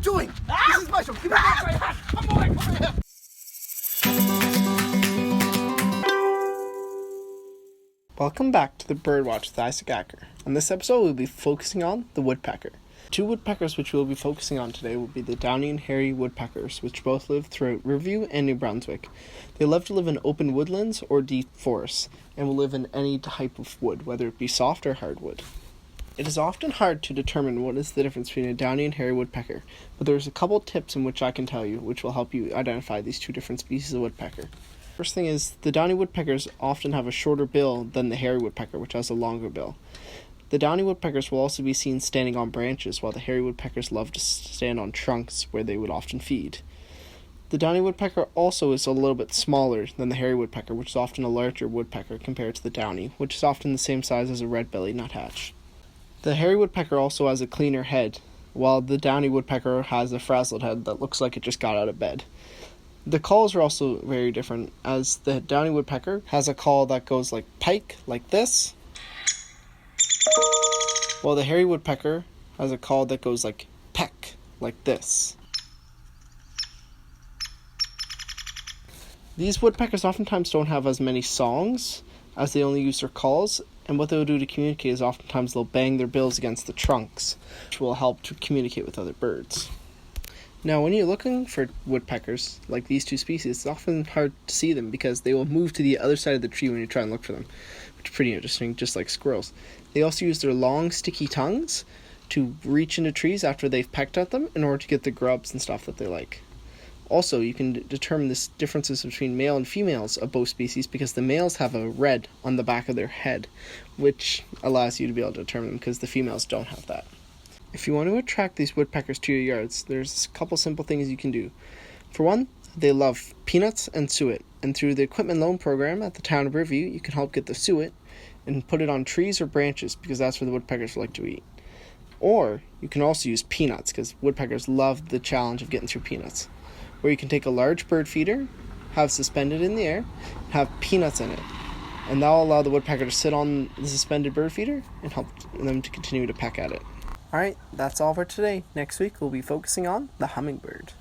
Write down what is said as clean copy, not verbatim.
doing? This is my show. Give me back my hat. Come away from here. Welcome back to the Birdwatch with Isaac Acker. On this episode, we'll be focusing on the woodpecker. Two woodpeckers which we'll be focusing on today will be the downy and hairy woodpeckers, which both live throughout Riverview and New Brunswick. They love to live in open woodlands or deep forests, and will live in any type of wood, whether it be soft or hardwood. It is often hard to determine what is the difference between a downy and hairy woodpecker, but there's a couple tips in which I can tell you, which will help you identify these two different species of woodpecker. First thing is, the downy woodpeckers often have a shorter bill than the hairy woodpecker, which has a longer bill. The downy woodpeckers will also be seen standing on branches, while the hairy woodpeckers love to stand on trunks where they would often feed. The downy woodpecker also is a little bit smaller than the hairy woodpecker, which is often a larger woodpecker compared to the downy, which is often the same size as a red-bellied nuthatch. The hairy woodpecker also has a cleaner head, while the downy woodpecker has a frazzled head that looks like it just got out of bed. The calls are also very different, as the downy woodpecker has a call that goes like pike, like this, while the hairy woodpecker has a call that goes like peck, like this. These woodpeckers oftentimes don't have as many songs, as they only use their calls, and what they'll do to communicate is oftentimes they'll bang their bills against the trunks, which will help to communicate with other birds. Now, when you're looking for woodpeckers, like these two species, it's often hard to see them because they will move to the other side of the tree when you try and look for them, which is pretty interesting, just like squirrels. They also use their long, sticky tongues to reach into trees after they've pecked at them in order to get the grubs and stuff that they like. Also, you can determine the differences between male and females of both species because the males have a red on the back of their head, which allows you to be able to determine them because the females don't have that. If you want to attract these woodpeckers to your yards, there's a couple simple things you can do. For one, they love peanuts and suet, and through the equipment loan program at the town of Riverview, you can help get the suet and put it on trees or branches because that's where the woodpeckers like to eat. Or you can also use peanuts because woodpeckers love the challenge of getting through peanuts. Or you can take a large bird feeder, have suspended in the air, have peanuts in it, and that will allow the woodpecker to sit on the suspended bird feeder and help them to continue to peck at it. Alright, that's all for today. Next week we'll be focusing on the hummingbird.